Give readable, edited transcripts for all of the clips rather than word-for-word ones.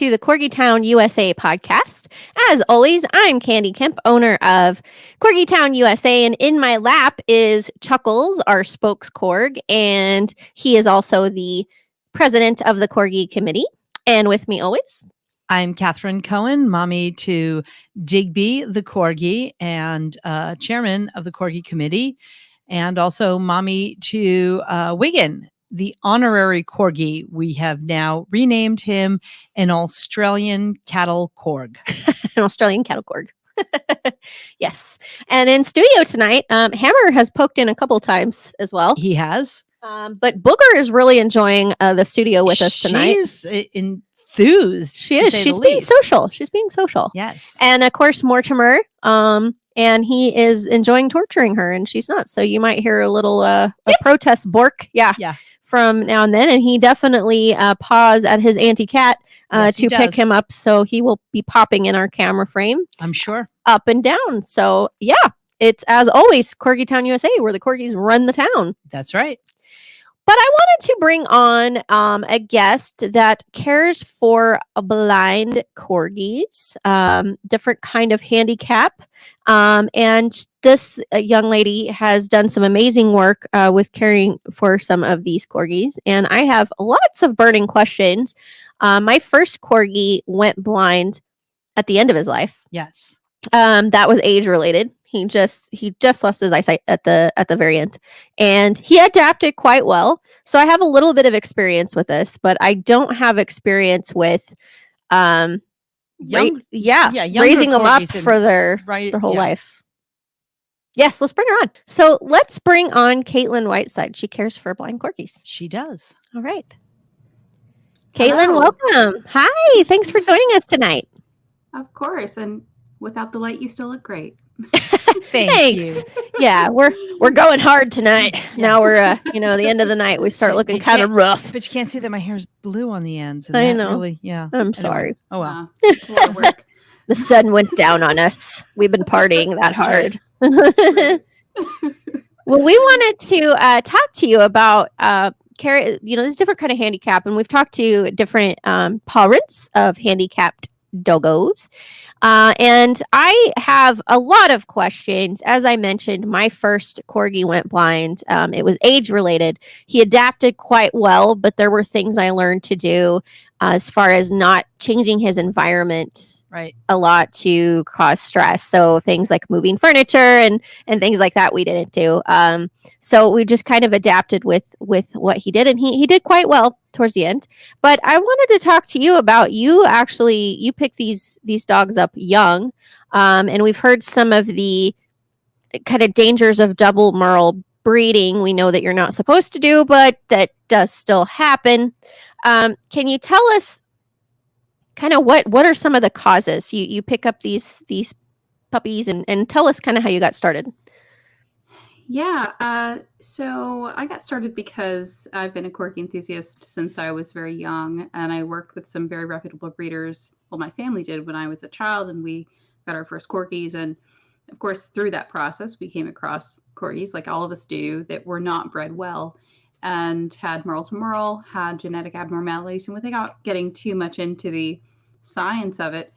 to the Corgi Town USA podcast. As always, I'm Candy Kemp, owner of Corgi Town USA, and in my lap is Chuckles, our spokescorg, and he is also the president of the Corgi committee. And with me always, I'm Catherine Cohen, mommy to Digby the Corgi and chairman of the Corgi committee, and also mommy to Wigan, the honorary Corgi. We have now renamed him an Australian cattle corg. an Australian cattle corg. Yes. And in studio tonight, Hammer has poked in a couple times as well. He has. But Booger is really enjoying the studio with us tonight. She's enthused. She is. She's being social. She's being social. Yes. And of course, Mortimer, and he is enjoying torturing her, and she's not. So you might hear a little a protest bork. Yeah. From now and then. And he definitely paws at his auntie cat to pick him up. So he will be popping in our camera frame. I'm sure. Up and down. So yeah, it's as always, Corgi Town USA, where the Corgis run the town. That's right. But I wanted to bring on a guest that cares for blind corgis, different kind of handicap. And this young lady has done some amazing work with caring for some of these corgis. And I have lots of burning questions. My first corgi went blind at the end of his life. Yes. That was age related. He just lost his eyesight at the very end, and he adapted quite well. So I have a little bit of experience with this, but I don't have experience with raising them up for their whole life. Yes, let's bring her on. So let's bring on Caitlin Whiteside. She cares for blind corgis. She does. All right. Caitlin, welcome. Hi. Thanks for joining us tonight. Of course. And without the light, you still look great. Thanks. You. Yeah, we're going hard tonight. Yeah. Now we're the end of the night. We start looking kind of rough. But you can't see that my hair is blue on the ends. And I know. Really, yeah. I'm sorry. Oh well. A lot of work. The sun went down on us. We've been partying that hard. Right. Well, we wanted to talk to you about this different kind of handicap, and we've talked to different parents of handicapped doggos. And I have a lot of questions. As I mentioned, my first corgi went blind. It was age related. He adapted quite well, but there were things I learned to do as far as not changing his environment a lot to cause stress. So things like moving furniture and things like that we didn't do. So we just kind of adapted with what he did, and he did quite well towards the end. But I wanted to talk to you about you picked these dogs up young, and we've heard some of the kind of dangers of double Merle breeding. We know that you're not supposed to do, but that does still happen. Can you tell us kind of what are some of the causes you pick up these puppies, and tell us kind of how you got started? Yeah, so I got started because I've been a corgi enthusiast since I was very young, and I worked with some very reputable breeders. Well, my family did when I was a child, and we got our first corgis. And of course, through that process, we came across corgis, like all of us do, that were not bred well and had Merle to Merle, had genetic abnormalities. And without getting too much into the science of it,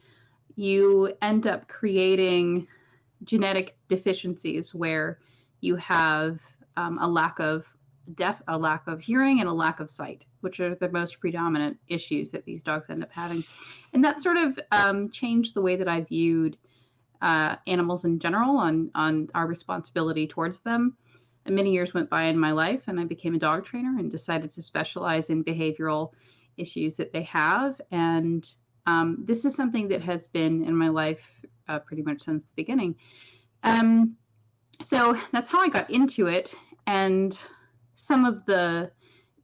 you end up creating genetic deficiencies where you have a lack of hearing, and a lack of sight, which are the most predominant issues that these dogs end up having. And that sort of changed the way that I viewed animals in general, on our responsibility towards them. And many years went by in my life, and I became a dog trainer and decided to specialize in behavioral issues that they have. And this is something that has been in my life pretty much since the beginning. So that's how I got into it. And some of the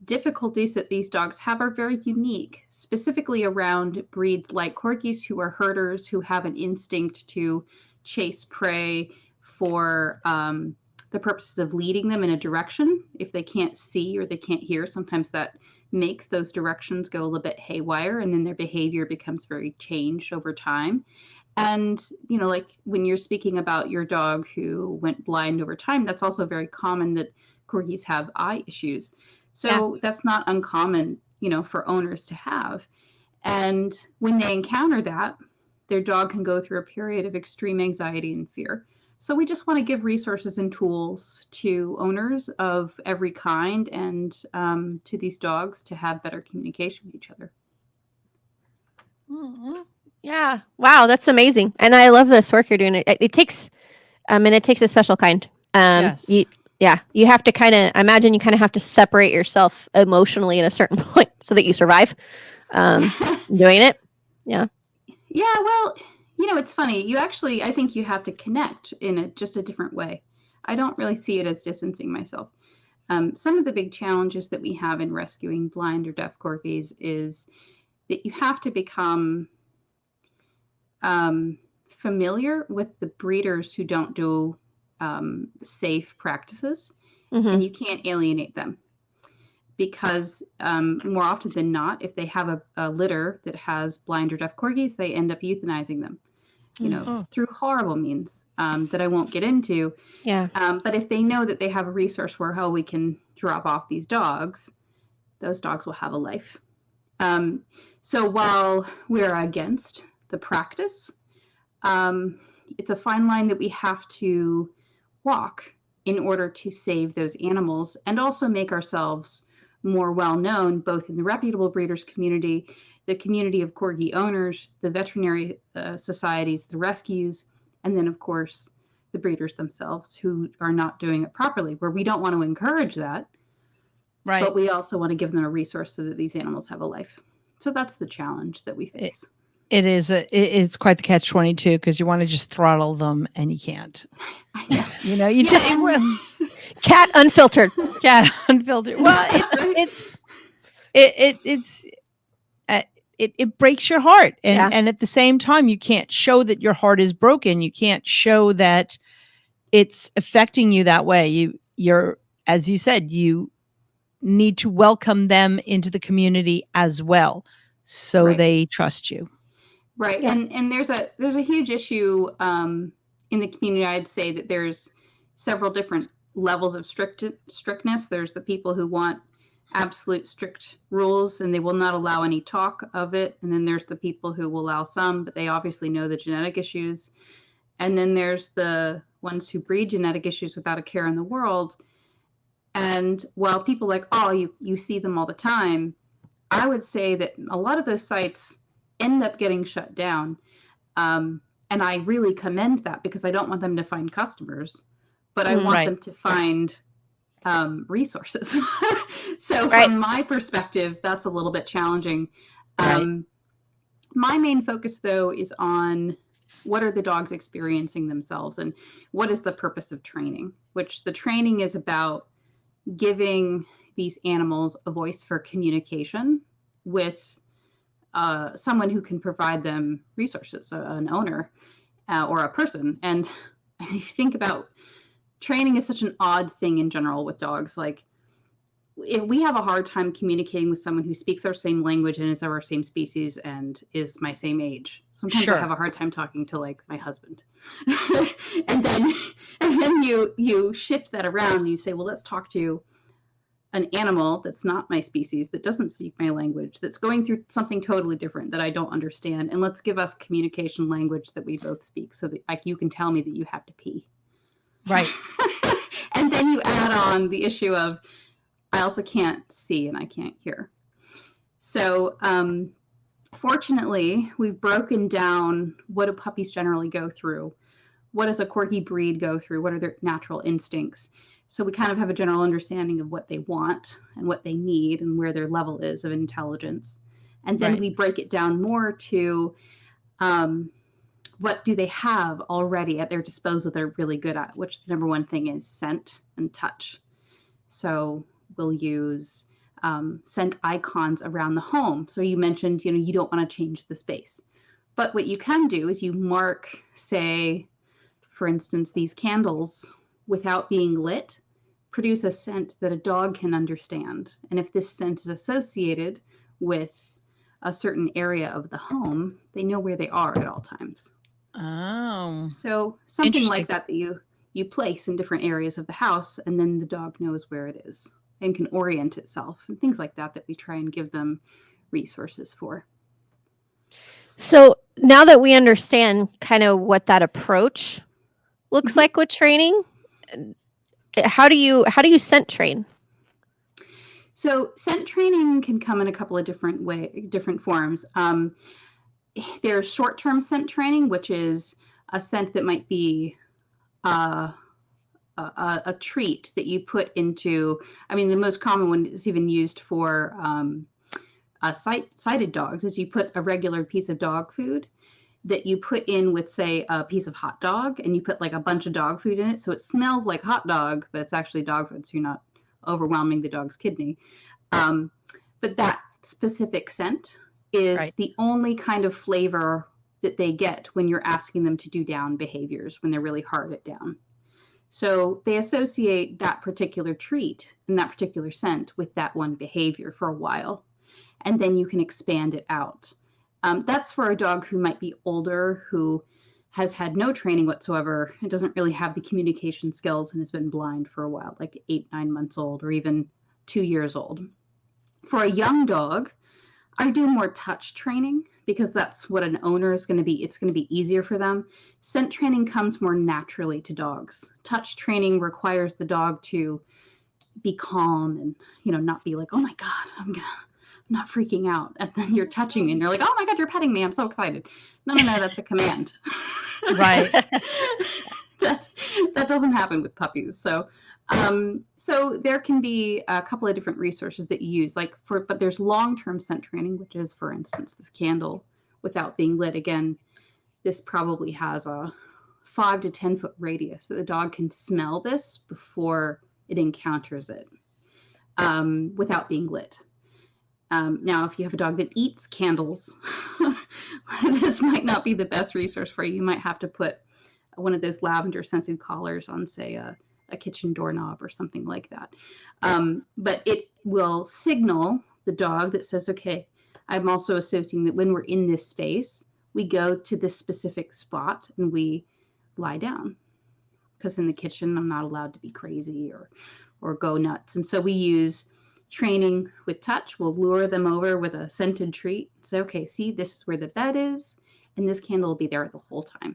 difficulties that these dogs have are very unique, specifically around breeds like corgis, who are herders, who have an instinct to chase prey for the purposes of leading them in a direction. If they can't see or they can't hear, sometimes that makes those directions go a little bit haywire, and then their behavior becomes very changed over time. And, like when you're speaking about your dog who went blind over time, that's also very common that corgis have eye issues. So that's not uncommon, for owners to have. And when they encounter that, their dog can go through a period of extreme anxiety and fear. So we just want to give resources and tools to owners of every kind and to these dogs to have better communication with each other. Mm-hmm. Yeah. Wow, that's amazing. And I love this work you're doing. It takes it takes a special kind. Yes. You have to kind of imagine you kind of have to separate yourself emotionally at a certain point so that you survive doing it. Yeah. Yeah, well, it's funny. I think you have to connect in just a different way. I don't really see it as distancing myself. Some of the big challenges that we have in rescuing blind or deaf corgis is that you have to become familiar with the breeders who don't do safe practices, and you can't alienate them. Because more often than not, if they have a litter that has blind or deaf corgis, they end up euthanizing them, through horrible means that I won't get into. Yeah. But if they know that they have a resource where, we can drop off these dogs, those dogs will have a life. So while we're against the practice, it's a fine line that we have to walk in order to save those animals and also make ourselves more well-known, both in the reputable breeders community, the community of corgi owners, the veterinary societies, the rescues, and then, of course, the breeders themselves who are not doing it properly, where we don't want to encourage that, Right. but we also want to give them a resource so that these animals have a life. So that's the challenge that we face. It's quite the catch-22 because you want to just throttle them and you can't. Cat unfiltered. Cat unfiltered. Well, it breaks your heart, and at the same time, you can't show that your heart is broken. You can't show that it's affecting you that way. You're, as you said, you need to welcome them into the community as well, so they trust you. Right. Yeah. And there's a huge issue in the community. I'd say that there's several different levels of strictness. There's the people who want absolute strict rules and they will not allow any talk of it. And then there's the people who will allow some, but they obviously know the genetic issues. And then there's the ones who breed genetic issues without a care in the world. And while people like, you see them all the time, I would say that a lot of those sites end up getting shut down. And I really commend that because I don't want them to find customers, but I want them to find resources. So from my perspective, that's a little bit challenging. My main focus, though, is on what are the dogs experiencing themselves and what is the purpose of training, which the training is about giving these animals a voice for communication with someone who can provide them resources, an owner or a person. And I think about training is such an odd thing in general with dogs. Like, if we have a hard time communicating with someone who speaks our same language and is of our same species and is my same age. Sometimes I have a hard time talking to like my husband. and then you shift that around and you say, well, let's talk to an animal that's not my species, that doesn't speak my language, that's going through something totally different that I don't understand. And let's give us communication language that we both speak so that like you can tell me that you have to pee. Right. And then you add on the issue of I also can't see and I can't hear. So fortunately, we've broken down what do puppies generally go through? What does a corgi breed go through? What are their natural instincts? So we kind of have a general understanding of what they want and what they need and where their level is of intelligence. And then we break it down more to what do they have already at their disposal they're really good at, which the number one thing is scent and touch. So we'll use scent icons around the home. So you mentioned, you don't want to change the space. But what you can do is you mark, say, for instance, these candles without being lit produce a scent that a dog can understand. And if this scent is associated with a certain area of the home, they know where they are at all times. Oh. So something like that you place in different areas of the house, and then the dog knows where it is and can orient itself and things like that we try and give them resources for. So now that we understand kind of what that approach looks like with training, how do you scent train? So scent training can come in a couple of different forms. There's short-term scent training, which is a scent that might be a treat that you put into. I mean, the most common one is even used for sighted dogs. Is you put a regular piece of dog food that you put in with, say, a piece of hot dog, and you put like a bunch of dog food in it, so it smells like hot dog, but it's actually dog food, so you're not overwhelming the dog's kidney. But that specific scent is the only kind of flavor that they get when you're asking them to do down behaviors, when they're really hard at down. So they associate that particular treat and that particular scent with that one behavior for a while, and then you can expand it out. That's for a dog who might be older, who has had no training whatsoever and doesn't really have the communication skills and has been blind for a while, like 8, 9 months old, or even 2 years old. For a young dog, I do more touch training because that's what an owner is going to be. It's going to be easier for them. Scent training comes more naturally to dogs. Touch training requires the dog to be calm and, not be like, oh my God, I'm not freaking out. And then you're touching and you're like, oh my God, you're petting me. I'm so excited. No, that's a command. Right. that doesn't happen with puppies. So there can be a couple of different resources that you use, but there's long-term scent training, which is, for instance, this candle without being lit. Again, this probably has a 5 to 10 foot radius that the dog can smell this before it encounters it without being lit. Now, if you have a dog that eats candles, this might not be the best resource for you. You might have to put one of those lavender scented collars on, say, a kitchen doorknob or something like that. But it will signal the dog that says, okay, I'm also associating that when we're in this space, we go to this specific spot and we lie down. Because in the kitchen, I'm not allowed to be crazy or go nuts. And so we use training with touch. We'll lure them over with a scented treat. Say, okay, see, this is where the bed is, and this candle will be there the whole time.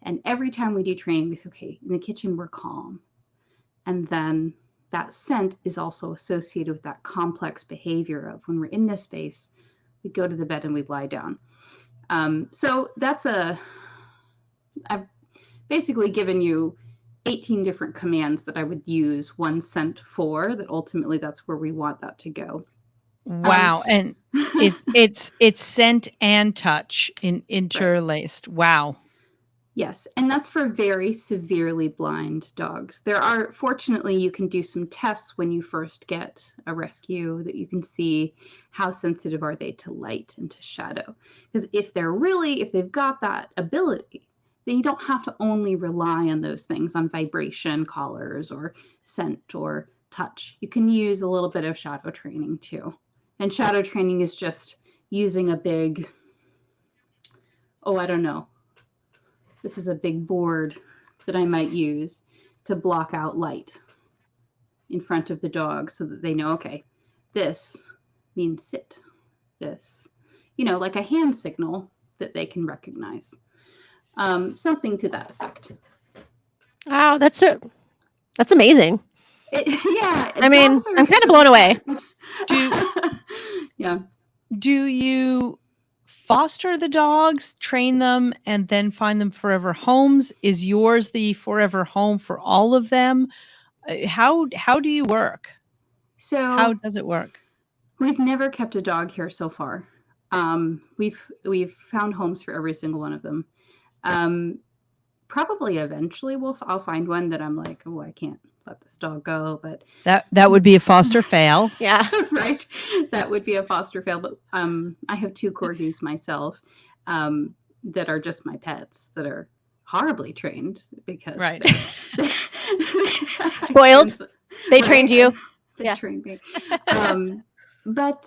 And every time we do training, we say, okay, in the kitchen, we're calm. And then that scent is also associated with that complex behavior of when we're in this space, we go to the bed and we lie down. So I've basically given you 18 different commands that I would use one scent for, that ultimately that's where we want that to go. Wow. And it's scent and touch interlaced. Right. Wow. Yes. And that's for very severely blind dogs. Fortunately, you can do some tests when you first get a rescue that you can see how sensitive are they to light and to shadow. Because if they've got that ability, then you don't have to only rely on those things, on vibration collars or scent or touch. You can use a little bit of shadow training too. And shadow training is just using a big, this is a big board that I might use to block out light in front of the dog so that they know, okay, this means sit. This, like a hand signal that they can recognize. Something to that effect. Wow, that's amazing. I mean, I'm kind of blown away. Do you foster the dogs, train them, and then find them forever homes? Is yours the forever home for all of them? How do you work? So how does it work? We've never kept a dog here so far. We've found homes for every single one of them. Probably eventually I'll find one that I'm like, oh, I can't let this dog go, but that would be a foster fail. Yeah. Right. That would be a foster fail. But I have 2 Corgis myself that are just my pets that are horribly trained because right. Spoiled. They trained you. They trained me. But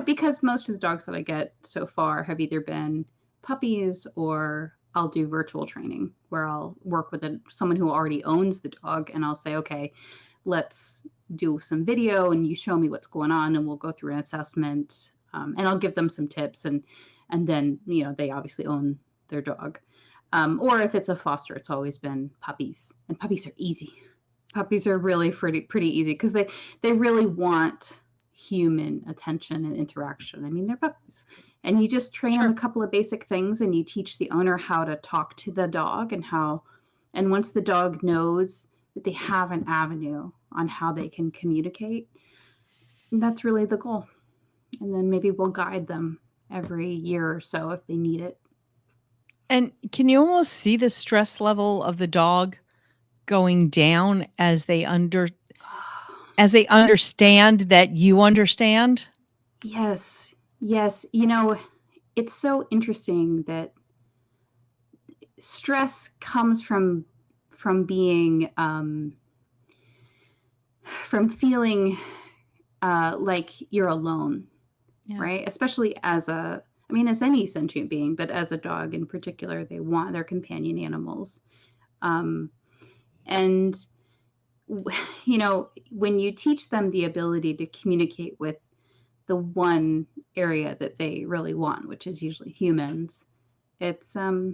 because most of the dogs that I get so far have either been puppies or I'll do virtual training where I'll work with someone who already owns the dog, and I'll say, okay, let's do some video and you show me what's going on and we'll go through an assessment, and I'll give them some tips and and then they obviously own their dog. Or if it's a foster, it's always been puppies, and puppies are easy. Puppies are really pretty easy because they really want human attention and interaction. I mean, they're puppies, and you just train them a couple of basic things, and you teach the owner how to talk to the dog and once the dog knows that they have an avenue on how they can communicate, that's really the goal. And then maybe we'll guide them every year or so if they need it. And can you almost see the stress level of the dog going down as they understand that you understand? Yes. It's so interesting that stress comes from being from feeling like you're alone, right? Especially as any sentient being, but as a dog in particular, they want their companion animals. And when you teach them the ability to communicate with the one area that they really want, which is usually humans, it's a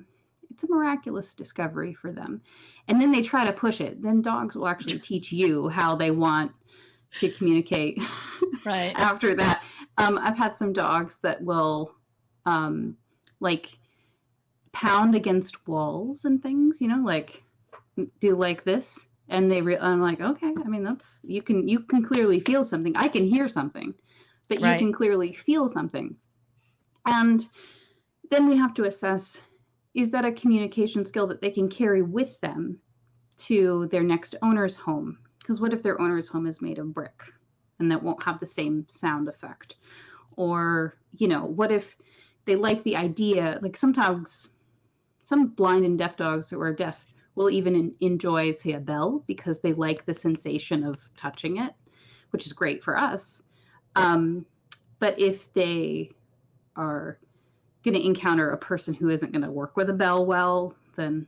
miraculous discovery for them. And then they try to push it. Then dogs will actually teach you how they want to communicate. Right. After that, I've had some dogs that will like pound against walls and things, like do like this, and I'm like, okay, I mean, that's you can clearly feel something. I can hear something, but you can clearly feel something. And then we have to assess, is that a communication skill that they can carry with them to their next owner's home? Because what if their owner's home is made of brick and that won't have the same sound effect? Or, what if they like the idea, like sometimes some blind and deaf dogs who are deaf will even enjoy, say, a bell because they like the sensation of touching it, which is great for us. But if they are going to encounter a person who isn't going to work with a bell well, then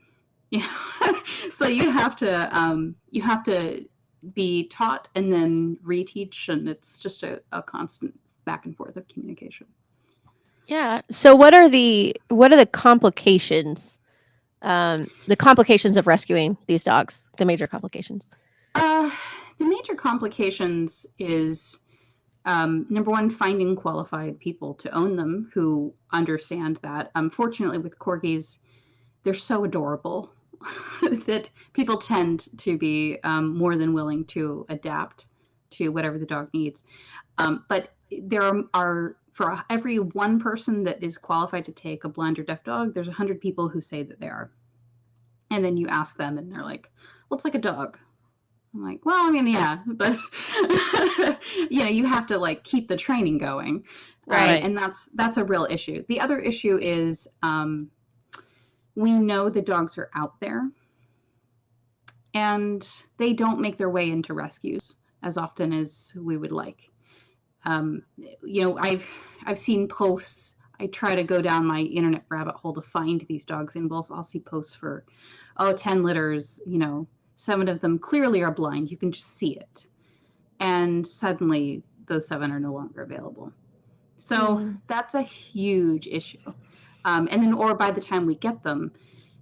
so you have to be taught and then reteach, and it's just a constant back and forth of communication. Yeah. So what are the complications? The complications of rescuing these dogs, the major complications. The major complications is number one, finding qualified people to own them who understand that. Unfortunately, with Corgis, they're so adorable that people tend to be more than willing to adapt to whatever the dog needs. But there are, for every one person that is qualified to take a blind or deaf dog, there's 100 people who say that they are. And then you ask them and they're like, well, it's like a dog. I'm like, well, I mean, yeah, but you have to like keep the training going. Right. And that's a real issue. The other issue is we know the dogs are out there and they don't make their way into rescues as often as we would like. I've seen posts. I try to go down my internet rabbit hole to find these dogs, and I'll see posts for 10 litters, 7 of them clearly are blind. You can just see it. And suddenly those 7 are no longer available. So that's a huge issue. And then, or by the time we get them,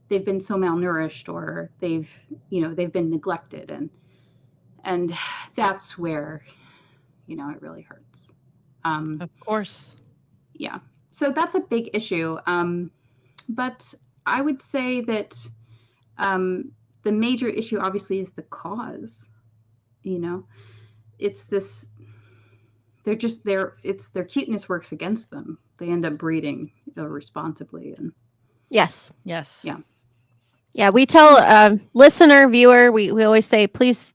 they've been so malnourished, or they've been neglected. And that's where, it really hurts. Of course. Yeah. So that's a big issue. But I would say that the major issue obviously is the cause. It's this, it's their cuteness works against them. They end up breeding irresponsibly. And yes. Yeah. We tell listener, viewer, we always say, please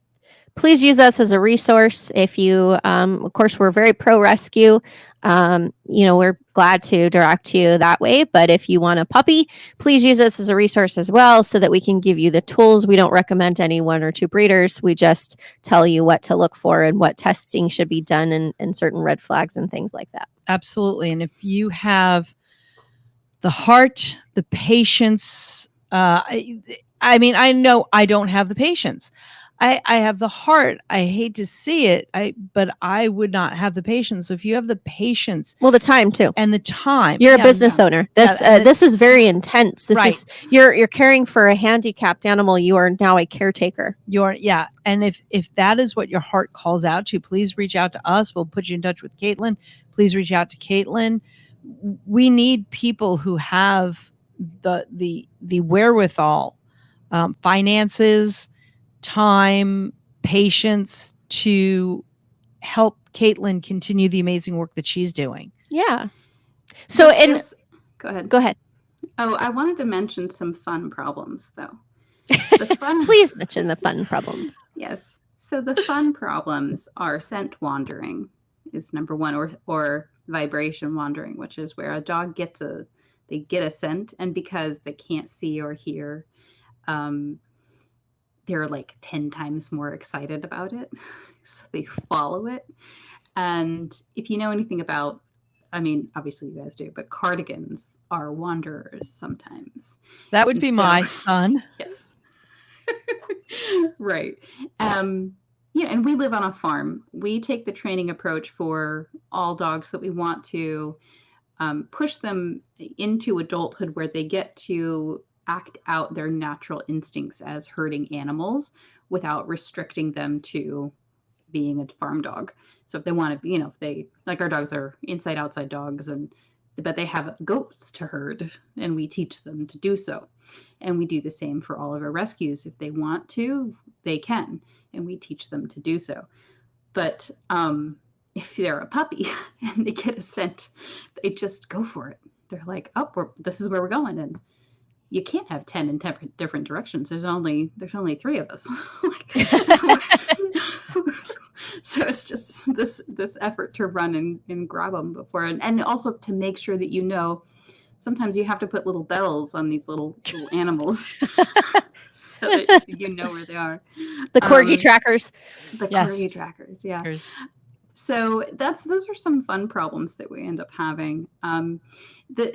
use us as a resource. If you, of course, we're very pro rescue. We're glad to direct you that way. But if you want a puppy, please use us as a resource as well, so that we can give you the tools. We don't recommend any 1 or 2 breeders. We just tell you what to look for and what testing should be done, and certain red flags and things like that. Absolutely. And if you have the heart, the patience, I know I don't have the patience. I have the heart. I hate to see it. But I would not have the patience. So if you have the patience Well, the time too. and the time, You're a yeah, business owner. This and this is very intense. This Right. is you're caring for a handicapped animal. You are now a caretaker. and if that is what your heart calls out to, please reach out to us. We'll put you in touch with Caitlin. Please reach out to Caitlin. We need people who have the wherewithal, finances, time, patience to help Caitlin continue the amazing work that she's doing. Yeah. So go ahead. Go ahead. Oh, I wanted to mention some fun problems though. The fun Please mention the fun problems. Yes. So the fun problems are scent wandering is number one, or vibration wandering, which is where a dog get a scent, and because they can't see or hear, they're like 10 times more excited about it. So they follow it. And if you know anything about, I mean, obviously you guys do, but cardigans are wanderers sometimes. That would be my son. Yes. Right. Yeah, and we live on a farm. We take the training approach for all dogs that we want to push them into adulthood where they get to act out their natural instincts as herding animals without restricting them to being a farm dog. So if they want to be, if they, like, our dogs are inside outside dogs, but they have goats to herd, and we teach them to do so. And we do the same for all of our rescues. If they want to, they can, and we teach them to do so. But if they're a puppy and they get a scent, they just go for it. They're like, oh, this is where we're going. And you can't have 10 in different directions. There's only 3 of us. So it's just this effort to run and grab them before, and also to make sure that sometimes you have to put little bells on these little animals so that you know where they are. The Corgi trackers. The Corgi trackers, yeah. So those are some fun problems that we end up having. That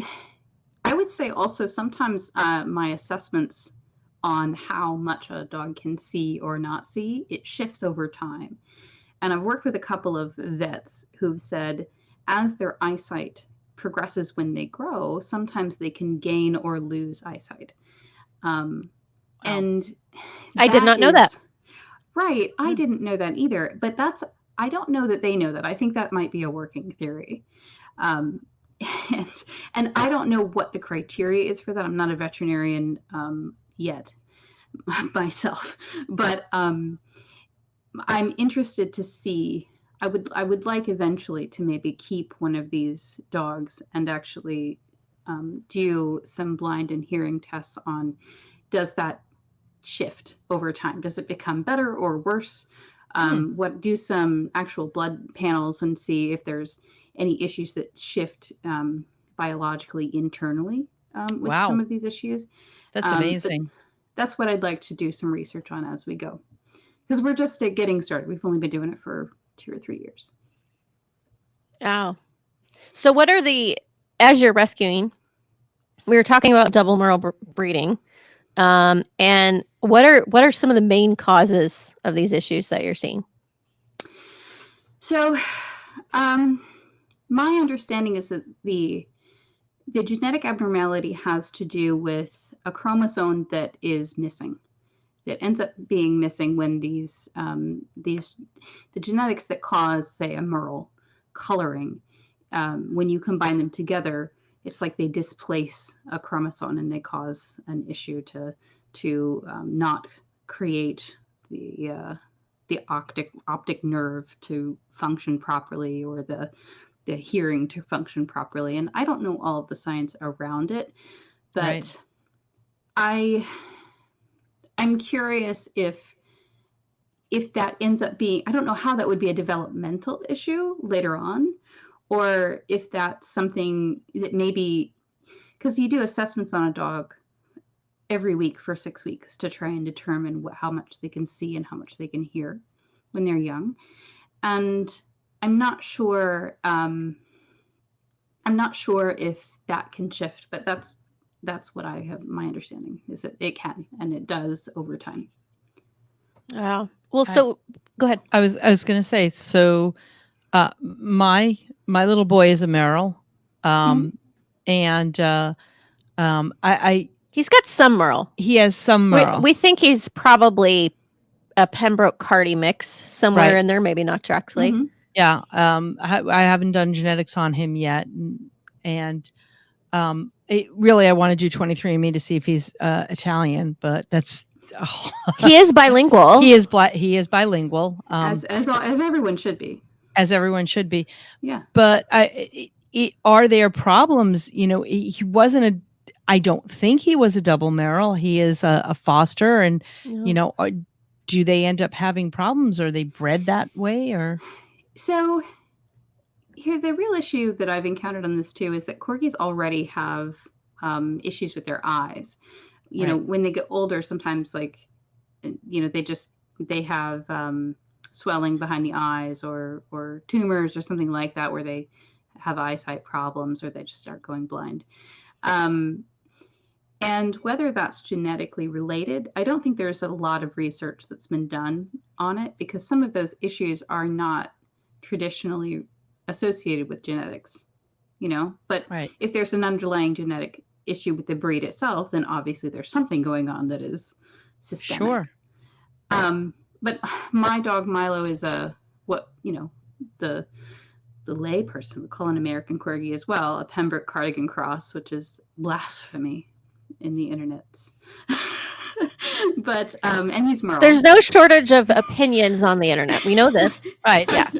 I would say also sometimes my assessments on how much a dog can see or not see, it shifts over time. And I've worked with a couple of vets who've said as their eyesight progresses when they grow, sometimes they can gain or lose eyesight. Wow. And I did not know that. Right. I didn't know that either. But I don't know that they know that. I think that might be a working theory. And I don't know what the criteria is for that. I'm not a veterinarian yet myself. But I'm interested to see. I would like eventually to maybe keep one of these dogs and actually do some blind and hearing tests on, does that shift over time? Does it become better or worse? Do some actual blood panels and see if there's any issues that shift biologically internally with some of these issues. That's amazing. That's what I'd like to do some research on as we go. Because we're just getting started. We've only been doing it for 2 or 3 years. Oh. So what are as you're rescuing, we were talking about double Merle breeding. And what are some of the main causes of these issues that you're seeing? So my understanding is that the genetic abnormality has to do with a chromosome that is missing. It ends up being missing when the genetics that cause, say, a Merle coloring, when you combine them together, it's like they displace a chromosome and they cause an issue to not create the optic nerve to function properly, or the hearing to function properly. And I don't know all of the science around it, but I'm curious if that ends up being, I don't know how that would be a developmental issue later on, or if that's something that maybe, because you do assessments on a dog every week for 6 weeks to try and determine how much they can see and how much they can hear when they're young. And I'm not sure if that can shift, but that's what I have, my understanding is that it can, and it does over time. Wow. Well, I, so go ahead. I was going to say, so my little boy is a Merle, Mhm. and I He's got some Merle. he has some We Merle, we think he's probably a Pembroke Cardi mix somewhere right? in there, maybe not directly. Mhm. Yeah, I haven't done genetics on him yet, and really I want to do 23andMe to see if he's Italian, but that's He is bilingual. he is he is bilingual, As everyone should be. as everyone should be. Yeah. But are there problems? He wasn't a. I don't think he was a double Merrill. He is a foster, and No. do they end up having problems? Are they bred that way, or So here, the real issue that I've encountered on this too is that corgis already have issues with their eyes. right? When they get older, sometimes they have swelling behind the eyes or tumors or something like that where they have eyesight problems or they just start going blind. Um, and whether that's genetically related, I don't think there's a lot of research that's been done on it because some of those issues are not traditionally associated with genetics, But Right. if there's an underlying genetic issue with the breed itself, then obviously there's something going on that is systemic. Sure. But my dog Milo is the the lay person would call an American Corgi as well, a Pembroke Cardigan cross, which is blasphemy in the internets. But and he's Merle. There's no shortage of opinions on the internet. We know this. Right. Yeah.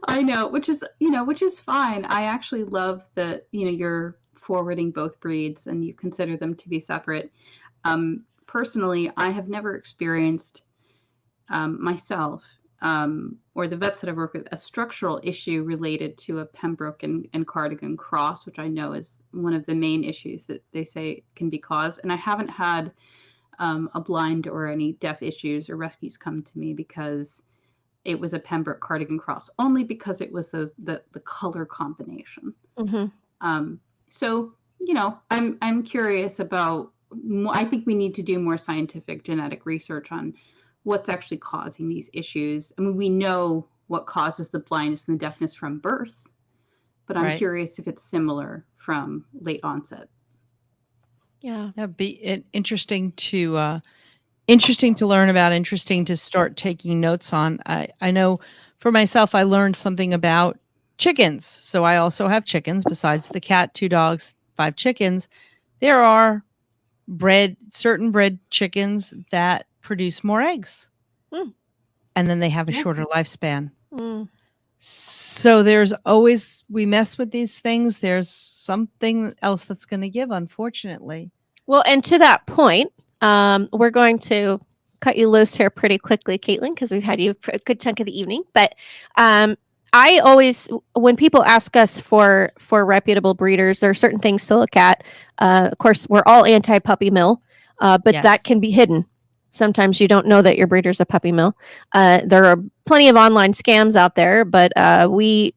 I know, which is fine. I actually love that you're forwarding both breeds and you consider them to be separate. Personally, I have never experienced myself or the vets that I've worked with a structural issue related to a Pembroke and Cardigan cross, which I know is one of the main issues that they say can be caused. And I haven't had a blind or any deaf issues or rescues come to me because it was a Pembroke Cardigan cross, only because it was the color combination. Mm-hmm. So I'm curious about. I think we need to do more scientific genetic research on what's actually causing these issues. I mean, we know what causes the blindness and the deafness from birth, but I'm Right. curious if it's similar from late onset. Yeah. That'd be interesting to learn about, interesting to start taking notes on. I know for myself, I learned something about chickens. So I also have chickens besides the cat, 2 dogs, 5 chickens. There are certain bred chickens that produce more eggs. Mm. And then they have a Yeah. shorter lifespan. Mm. So there's always, we mess with these things. There's something else that's going to give, unfortunately. Well, and to that point, we're going to cut you loose here pretty quickly, Caitlin, because we've had you for a good chunk of the evening. But I always, when people ask us for reputable breeders, there are certain things to look at. Of course, we're all anti puppy mill, but Yes. that can be hidden. Sometimes you don't know that your breeder's a puppy mill. There are plenty of online scams out there, but we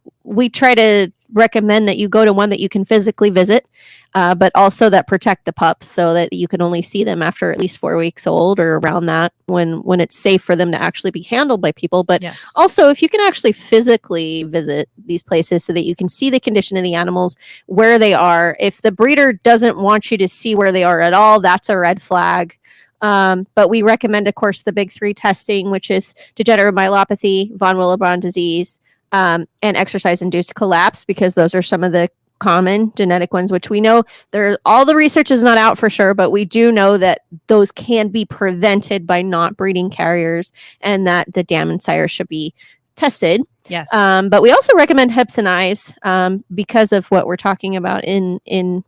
try to recommend that you go to one that you can physically visit, but also that protect the pups so that you can only see them after at least 4 weeks old or around that when it's safe for them to actually be handled by people. But Yes. also, if you can actually physically visit these places so that you can see the condition of the animals, where they are. If the breeder doesn't want you to see where they are at all, that's a red flag. But we recommend, of course, the big 3 testing, which is degenerative myelopathy, von Willebrand disease, and exercise-induced collapse, because those are some of the common genetic ones, which we know all the research is not out for sure, but we do know that those can be prevented by not breeding carriers, and that the dam and sire should be tested. Yes. But we also recommend hips and eyes because of what we're talking about in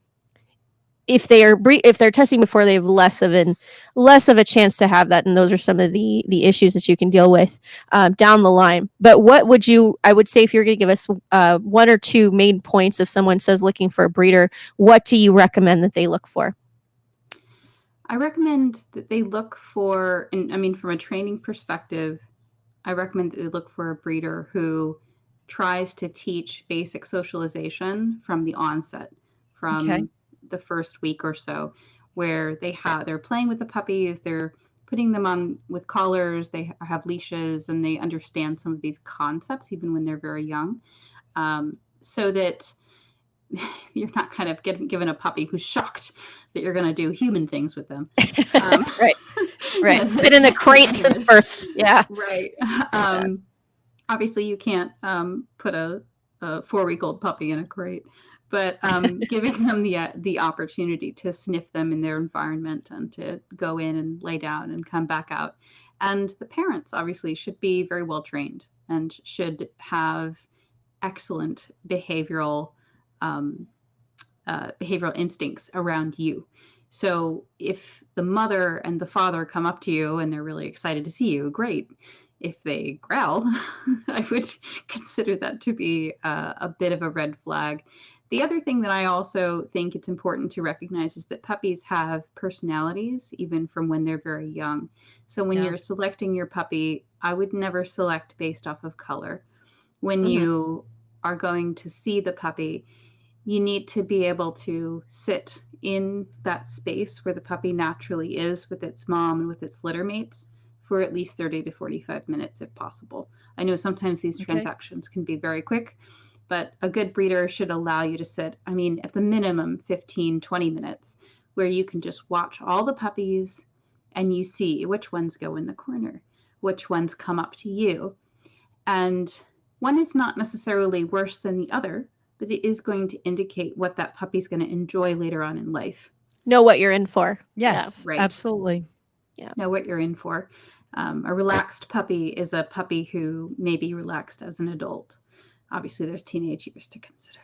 if they're testing before, they have less of a chance to have that, and those are some of the issues that you can deal with down the line. But what would I would say, if you're going to give us 1 or 2 main points, if someone says looking for a breeder, what do you recommend that they look for? I recommend that they look for, and I mean, from a training perspective, I recommend that they look for a breeder who tries to teach basic socialization from the onset, from Okay. the first week or so, where they're playing with the puppies, they're putting them on with collars, they have leashes, and they understand some of these concepts even when they're very young, so that you're not kind of given a puppy who's shocked that you're going to do human things with them. Right. Yeah, Been in the crate since birth. Yeah. Right. Obviously, you can't put a 4-week-old puppy in a crate, but giving them the opportunity to sniff them in their environment and to go in and lay down and come back out. And the parents obviously should be very well trained and should have excellent behavioral instincts around you. So if the mother and the father come up to you and they're really excited to see you, great. If they growl, I would consider that to be a bit of a red flag. The other thing that I also think it's important to recognize is that puppies have personalities, even from when they're very young. So when you're selecting your puppy, I would never select based off of color. When you are going to see the puppy, you need to be able to sit in that space where the puppy naturally is with its mom and with its litter mates for at least 30 to 45 minutes if possible. I know sometimes these transactions can be very quick, but a good breeder should allow you to sit, I mean, at the minimum 15, 20 minutes, where you can just watch all the puppies and you see which ones go in the corner, which ones come up to you. And one is not necessarily worse than the other, but it is going to indicate what that puppy's going to enjoy later on in life. Know what you're in for. Yes, Right. absolutely. Yeah. Know what you're in for. A relaxed puppy is a puppy who may be relaxed as an adult. Obviously, there's teenage years to consider.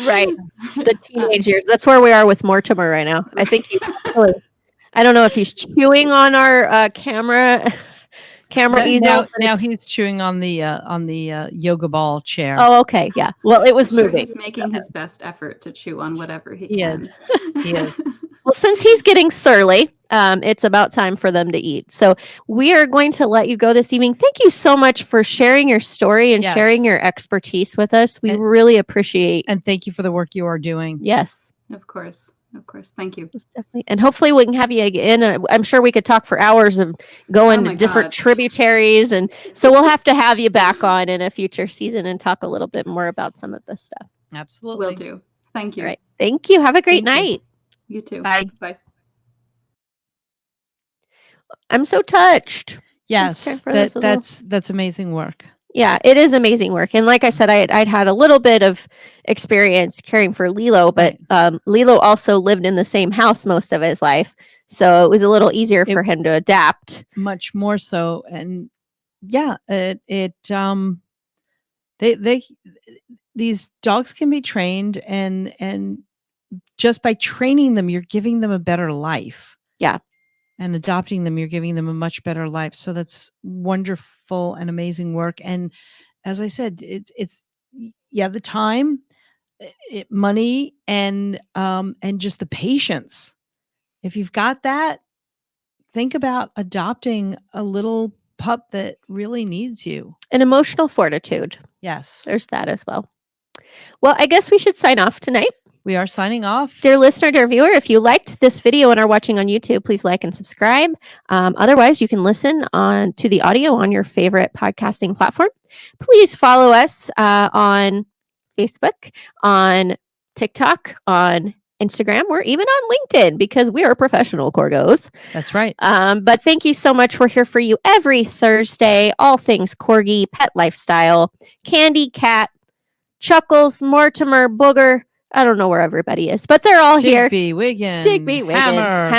Right. The teenage years. That's where we are with Mortimer right now. I think I don't know if he's chewing on our camera easel. Now he's chewing on the yoga ball chair. Oh, okay. Yeah. Well, it was moving. He's making his best effort to chew on whatever he can. He is. Well, since he's getting surly, it's about time for them to eat. So we are going to let you go this evening. Thank you so much for sharing your story and sharing your expertise with us. We really appreciate. And thank you for the work you are doing. Yes. Of course. Thank you. Definitely. And hopefully we can have you again. I'm sure we could talk for hours of going to different tributaries. And so we'll have to have you back on in a future season and talk a little bit more about some of this stuff. Absolutely. Will do. Thank you. All right. Thank you. Have a great night. You too. Bye. Bye. I'm so touched. Yes, that's amazing work. Yeah, it is amazing work. And like I said, I'd had a little bit of experience caring for Lilo, but Lilo also lived in the same house most of his life. So it was a little easier for him to adapt. Much more so. And yeah, these dogs can be trained, and just by training them, you're giving them a better life. Yeah. And adopting them, you're giving them a much better life. So that's wonderful and amazing work. And as I said, it's the time, money, and just the patience. If you've got that, think about adopting a little pup that really needs you. And emotional fortitude. Yes. There's that as well. Well, I guess we should sign off tonight. We are signing off. Dear listener, dear viewer, if you liked this video and are watching on YouTube, please like and subscribe. Otherwise, you can listen to the audio on your favorite podcasting platform. Please follow us on Facebook, on TikTok, on Instagram, or even on LinkedIn, because we are professional Corgos. That's right. But thank you so much. We're here for you every Thursday. All things Corgi, pet lifestyle, Candy, Cat, Chuckles, Mortimer, Booger. I don't know where everybody is, but they're all here. Digby, Wiggin, Hammer.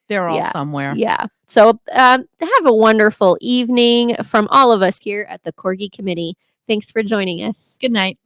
They're all somewhere. Yeah. So have a wonderful evening from all of us here at the Corgi Committee. Thanks for joining us. Good night.